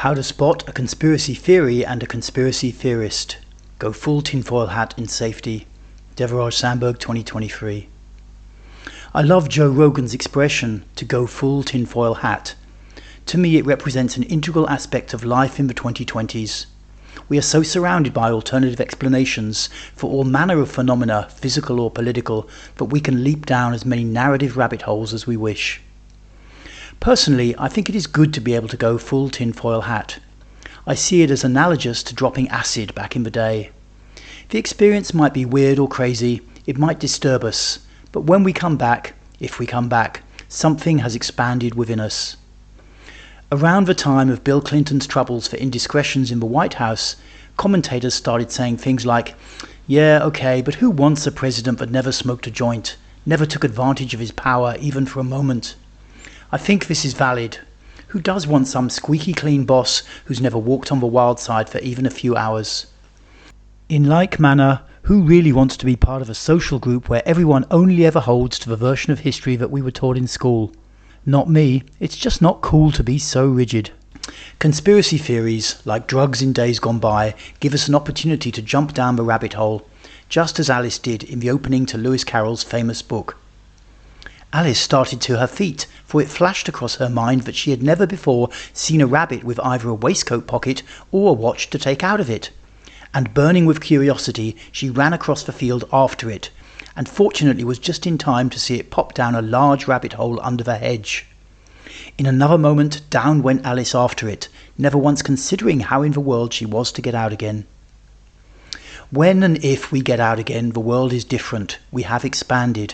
How to spot a conspiracy theory and a conspiracy theorist. Go full tinfoil hat in safety. Deveraj Sandberg, 2023. I love Joe Rogan's expression, to go full tinfoil hat. To me it represents an integral aspect of life in the 2020s. We are so surrounded by alternative explanations for all manner of phenomena, physical or political, that we can leap down as many narrative rabbit holes as we wish. Personally, I think it is good to be able to go full tinfoil hat. I see it as analogous to dropping acid back in the day. The experience might be weird or crazy, it might disturb us, but when we come back, if we come back, something has expanded within us. Around the time of Bill Clinton's troubles for indiscretions in the White House, commentators started saying things like, yeah, okay, but who wants a president that never smoked a joint, never took advantage of his power even for a moment? I think this is valid. Who does want some squeaky clean boss who's never walked on the wild side for even a few hours? In like manner, who really wants to be part of a social group where everyone only ever holds to the version of history that we were taught in school? Not me, it's just not cool to be so rigid. Conspiracy theories, like drugs in days gone by, give us an opportunity to jump down the rabbit hole, just as Alice did in the opening to Lewis Carroll's famous book. Alice started to her feet, for it flashed across her mind that she had never before seen a rabbit with either a waistcoat pocket or a watch to take out of it. And burning with curiosity, she ran across the field after it, and fortunately was just in time to see it pop down a large rabbit hole under the hedge. In another moment, down went Alice after it, never once considering how in the world she was to get out again. When and if we get out again, the world is different. We have expanded.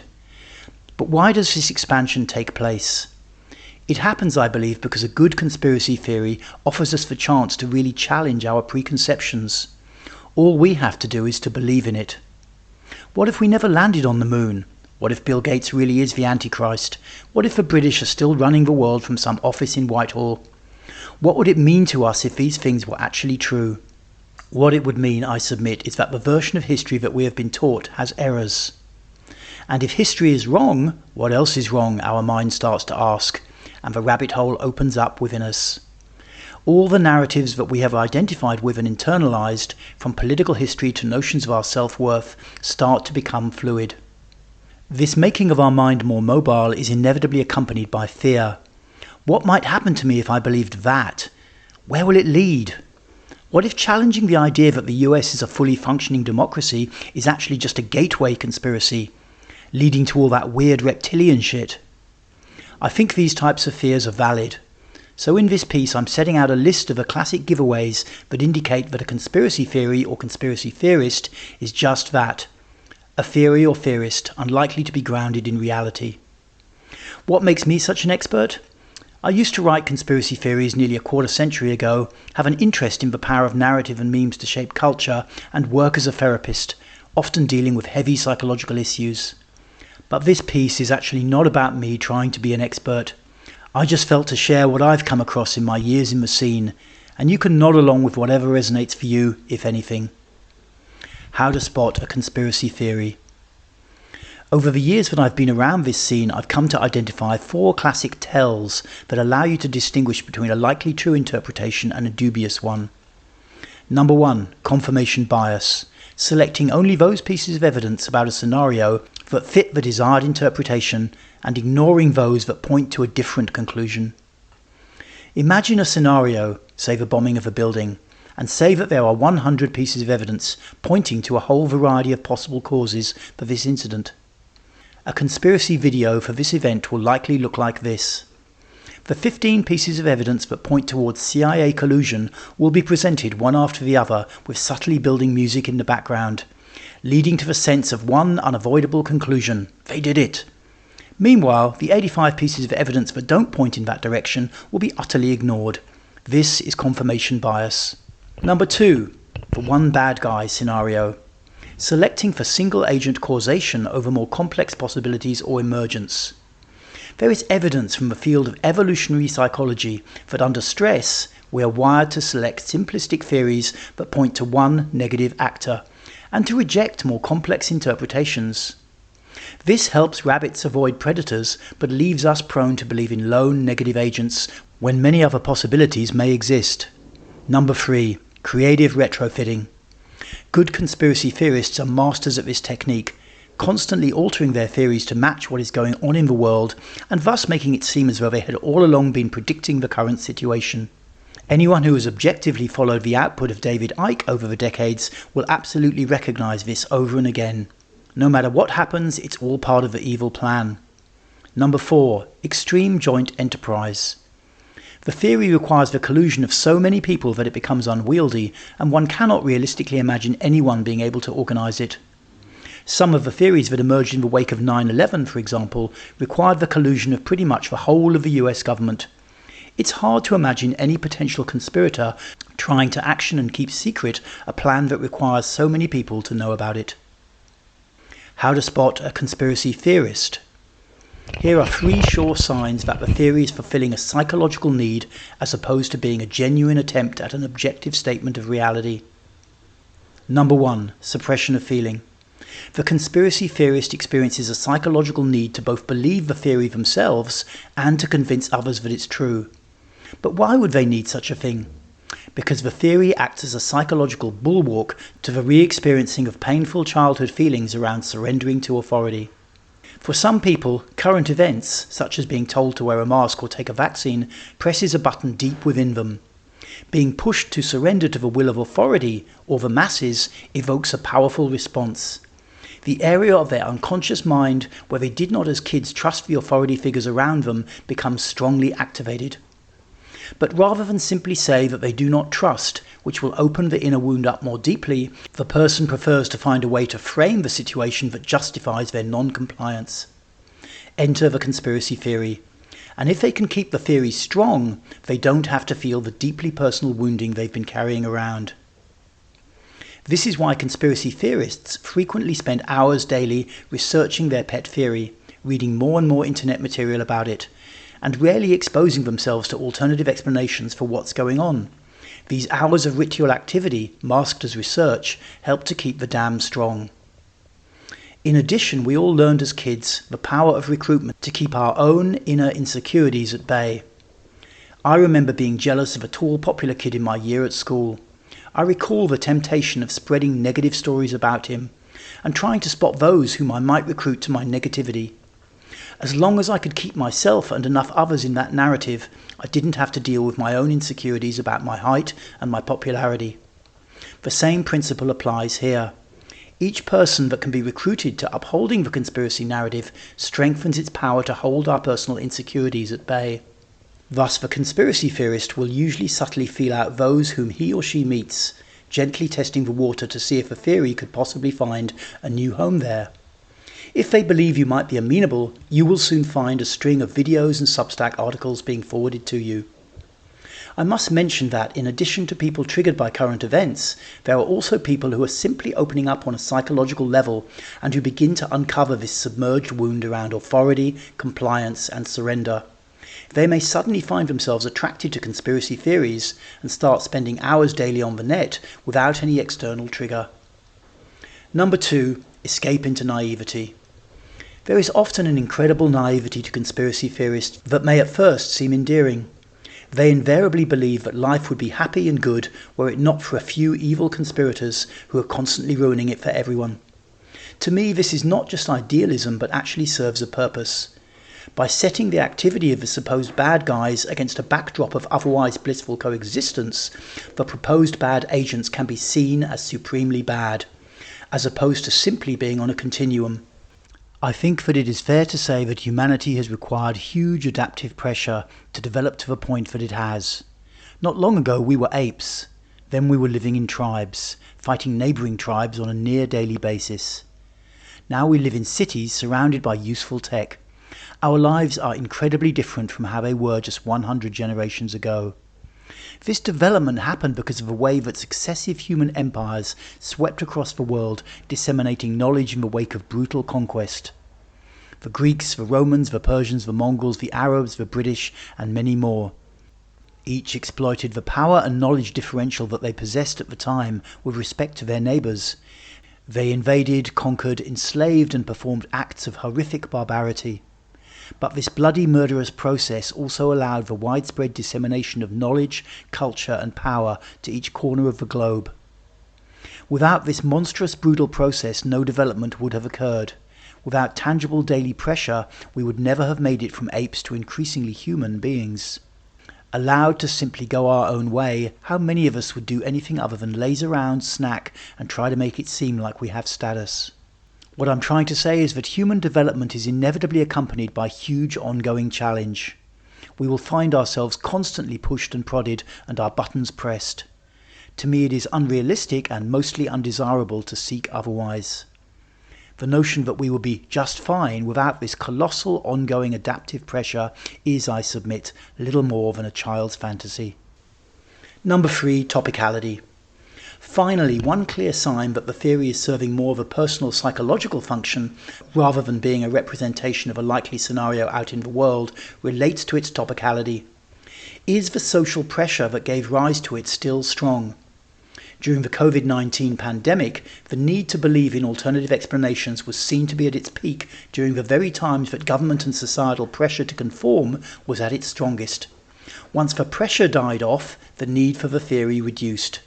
But why does this expansion take place? It happens, I believe, because a good conspiracy theory offers us the chance to really challenge our preconceptions. All we have to do is to believe in it. What if we never landed on the moon? What if Bill Gates really is the Antichrist? What if the British are still running the world from some office in Whitehall? What would it mean to us if these things were actually true? What it would mean, I submit, is that the version of history that we have been taught has errors. And if history is wrong, what else is wrong, our mind starts to ask, and the rabbit hole opens up within us. All the narratives that we have identified with and internalized, from political history to notions of our self-worth, start to become fluid. This making of our mind more mobile is inevitably accompanied by fear. What might happen to me if I believed that? Where will it lead? What if challenging the idea that the US is a fully functioning democracy is actually just a gateway conspiracy, leading to all that weird reptilian shit? I think these types of fears are valid. So in this piece I'm setting out a list of the classic giveaways that indicate that a conspiracy theory or conspiracy theorist is just that. A theory or theorist, unlikely to be grounded in reality. What makes me such an expert? I used to write conspiracy theories nearly a quarter century ago, have an interest in the power of narrative and memes to shape culture, and work as a therapist, often dealing with heavy psychological issues. But this piece is actually not about me trying to be an expert. I just felt to share what I've come across in my years in the scene, and you can nod along with whatever resonates for you, if anything. How to spot a conspiracy theory. Over the years that I've been around this scene, I've come to identify 4 classic tells that allow you to distinguish between a likely true interpretation and a dubious one. Number 1, confirmation bias. Selecting only those pieces of evidence about a scenario that fit the desired interpretation and ignoring those that point to a different conclusion. Imagine a scenario, say the bombing of a building, and say that there are 100 pieces of evidence pointing to a whole variety of possible causes for this incident. A conspiracy video for this event will likely look like this. The 15 pieces of evidence that point towards CIA collusion will be presented one after the other with subtly building music in the background, leading to the sense of one unavoidable conclusion: they did it. Meanwhile, the 85 pieces of evidence that don't point in that direction will be utterly ignored. This is confirmation bias. Number 2, the one bad guy scenario. Selecting for single agent causation over more complex possibilities or emergence. There is evidence from the field of evolutionary psychology that under stress we are wired to select simplistic theories that point to one negative actor, and to reject more complex interpretations. This helps rabbits avoid predators, but leaves us prone to believe in lone negative agents when many other possibilities may exist. Number 3. Creative retrofitting. Good conspiracy theorists are masters at this technique, constantly altering their theories to match what is going on in the world, and thus making it seem as though they had all along been predicting the current situation. Anyone who has objectively followed the output of David Icke over the decades will absolutely recognize this over and again. No matter what happens, it's all part of the evil plan. Number 4. Extreme joint enterprise. The theory requires the collusion of so many people that it becomes unwieldy, and one cannot realistically imagine anyone being able to organize it. Some of the theories that emerged in the wake of 9/11, for example, required the collusion of pretty much the whole of the US government. It's hard to imagine any potential conspirator trying to action and keep secret a plan that requires so many people to know about it. How to spot a conspiracy theorist. Here are 3 sure signs that the theory is fulfilling a psychological need as opposed to being a genuine attempt at an objective statement of reality. Number 1. Suppression of feeling. The conspiracy theorist experiences a psychological need to both believe the theory themselves and to convince others that it's true. But why would they need such a thing? Because the theory acts as a psychological bulwark to the re-experiencing of painful childhood feelings around surrendering to authority. For some people, current events, such as being told to wear a mask or take a vaccine, presses a button deep within them. Being pushed to surrender to the will of authority, or the masses, evokes a powerful response. The area of their unconscious mind where they did not as kids trust the authority figures around them becomes strongly activated. But rather than simply say that they do not trust, which will open the inner wound up more deeply, the person prefers to find a way to frame the situation that justifies their non-compliance. Enter the conspiracy theory. And if they can keep the theory strong, they don't have to feel the deeply personal wounding they've been carrying around. This is why conspiracy theorists frequently spend hours daily researching their pet theory, reading more and more internet material about it, and rarely exposing themselves to alternative explanations for what's going on. These hours of ritual activity, masked as research, help to keep the dam strong. In addition, we all learned as kids the power of recruitment to keep our own inner insecurities at bay. I remember being jealous of a tall, popular kid in my year at school. I recall the temptation of spreading negative stories about him, and trying to spot those whom I might recruit to my negativity. As long as I could keep myself and enough others in that narrative, I didn't have to deal with my own insecurities about my height and my popularity. The same principle applies here. Each person that can be recruited to upholding the conspiracy narrative strengthens its power to hold our personal insecurities at bay. Thus, the conspiracy theorist will usually subtly feel out those whom he or she meets, gently testing the water to see if a theory could possibly find a new home there. If they believe you might be amenable, you will soon find a string of videos and Substack articles being forwarded to you. I must mention that, in addition to people triggered by current events, there are also people who are simply opening up on a psychological level and who begin to uncover this submerged wound around authority, compliance, and surrender. They may suddenly find themselves attracted to conspiracy theories and start spending hours daily on the net without any external trigger. Number 2. Escape into naivety. There is often an incredible naivety to conspiracy theorists that may at first seem endearing. They invariably believe that life would be happy and good were it not for a few evil conspirators who are constantly ruining it for everyone. To me, this is not just idealism, but actually serves a purpose. By setting the activity of the supposed bad guys against a backdrop of otherwise blissful coexistence, the proposed bad agents can be seen as supremely bad, as opposed to simply being on a continuum. I think that it is fair to say that humanity has required huge adaptive pressure to develop to the point that it has. Not long ago we were apes. Then we were living in tribes, fighting neighbouring tribes on a near daily basis. Now we live in cities surrounded by useful tech. Our lives are incredibly different from how they were just 100 generations ago. This development happened because of the way that successive human empires swept across the world, disseminating knowledge in the wake of brutal conquest. The Greeks, the Romans, the Persians, the Mongols, the Arabs, the British, and many more. Each exploited the power and knowledge differential that they possessed at the time with respect to their neighbours. They invaded, conquered, enslaved, and performed acts of horrific barbarity. But this bloody murderous process also allowed the widespread dissemination of knowledge, culture and power to each corner of the globe. Without this monstrous, brutal process, no development would have occurred. Without tangible daily pressure, we would never have made it from apes to increasingly human beings. Allowed to simply go our own way, how many of us would do anything other than laze around, snack, and try to make it seem like we have status? What I'm trying to say is that human development is inevitably accompanied by huge ongoing challenge. We will find ourselves constantly pushed and prodded and our buttons pressed. To me it is unrealistic and mostly undesirable to seek otherwise. The notion that we will be just fine without this colossal ongoing adaptive pressure is, I submit, little more than a child's fantasy. Number 3, topicality. Finally, one clear sign that the theory is serving more of a personal psychological function rather than being a representation of a likely scenario out in the world relates to its topicality. Is the social pressure that gave rise to it still strong? During the COVID-19 pandemic, the need to believe in alternative explanations was seen to be at its peak during the very times that government and societal pressure to conform was at its strongest. Once the pressure died off, the need for the theory reduced.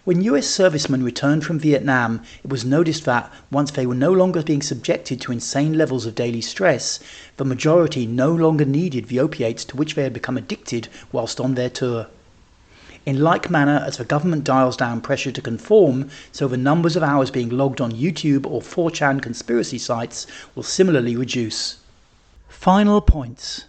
When US servicemen returned from Vietnam, it was noticed that, once they were no longer being subjected to insane levels of daily stress, the majority no longer needed the opiates to which they had become addicted whilst on their tour. In like manner, as the government dials down pressure to conform, so the numbers of hours being logged on YouTube or 4chan conspiracy sites will similarly reduce. Final points.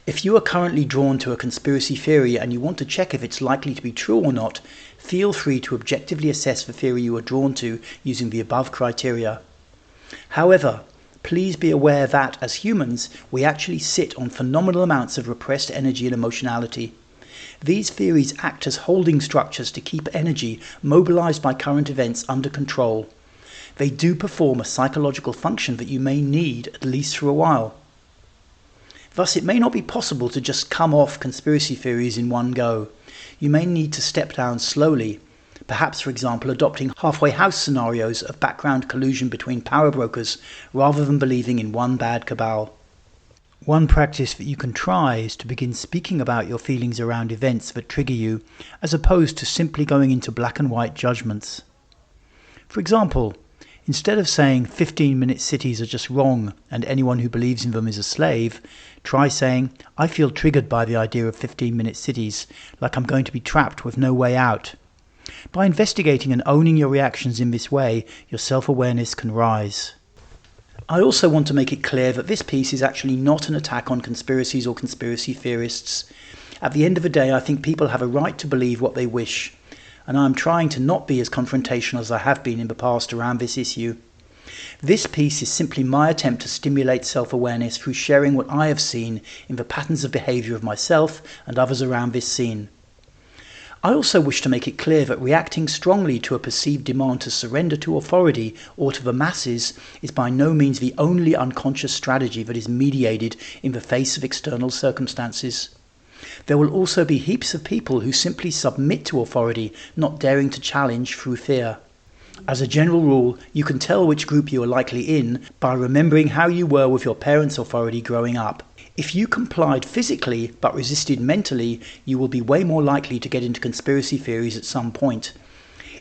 If you are currently drawn to a conspiracy theory and you want to check if it's likely to be true or not, feel free to objectively assess the theory you are drawn to using the above criteria. However, please be aware that, as humans, we actually sit on phenomenal amounts of repressed energy and emotionality. These theories act as holding structures to keep energy mobilized by current events under control. They do perform a psychological function that you may need, at least for a while. Thus, it may not be possible to just come off conspiracy theories in one go. You may need to step down slowly, perhaps, for example, adopting halfway house scenarios of background collusion between power brokers rather than believing in one bad cabal. One practice that you can try is to begin speaking about your feelings around events that trigger you, as opposed to simply going into black and white judgments. For example, instead of saying 15-minute cities are just wrong and anyone who believes in them is a slave, try saying, I feel triggered by the idea of 15-minute cities, like I'm going to be trapped with no way out. By investigating and owning your reactions in this way, your self-awareness can rise. I also want to make it clear that this piece is actually not an attack on conspiracies or conspiracy theorists. At the end of the day, I think people have a right to believe what they wish, and I'm trying to not be as confrontational as I have been in the past around this issue. This piece is simply my attempt to stimulate self-awareness through sharing what I have seen in the patterns of behaviour of myself and others around this scene. I also wish to make it clear that reacting strongly to a perceived demand to surrender to authority or to the masses is by no means the only unconscious strategy that is mediated in the face of external circumstances. There will also be heaps of people who simply submit to authority, not daring to challenge through fear. As a general rule, you can tell which group you are likely in by remembering how you were with your parents' authority growing up. If you complied physically but resisted mentally, you will be way more likely to get into conspiracy theories at some point.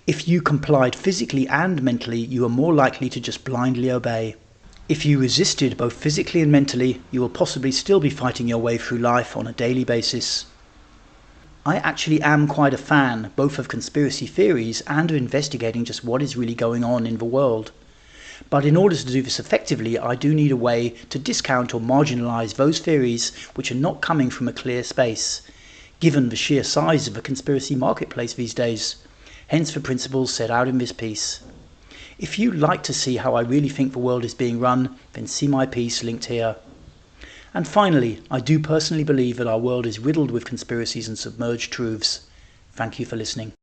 If you complied physically and mentally, you are more likely to just blindly obey. If you resisted both physically and mentally, you will possibly still be fighting your way through life on a daily basis. I actually am quite a fan both of conspiracy theories and of investigating just what is really going on in the world. But in order to do this effectively, I do need a way to discount or marginalise those theories which are not coming from a clear space, given the sheer size of the conspiracy marketplace these days. Hence the principles set out in this piece. If you'd like to see how I really think the world is being run, then see my piece linked here. And finally, I do personally believe that our world is riddled with conspiracies and submerged truths. Thank you for listening.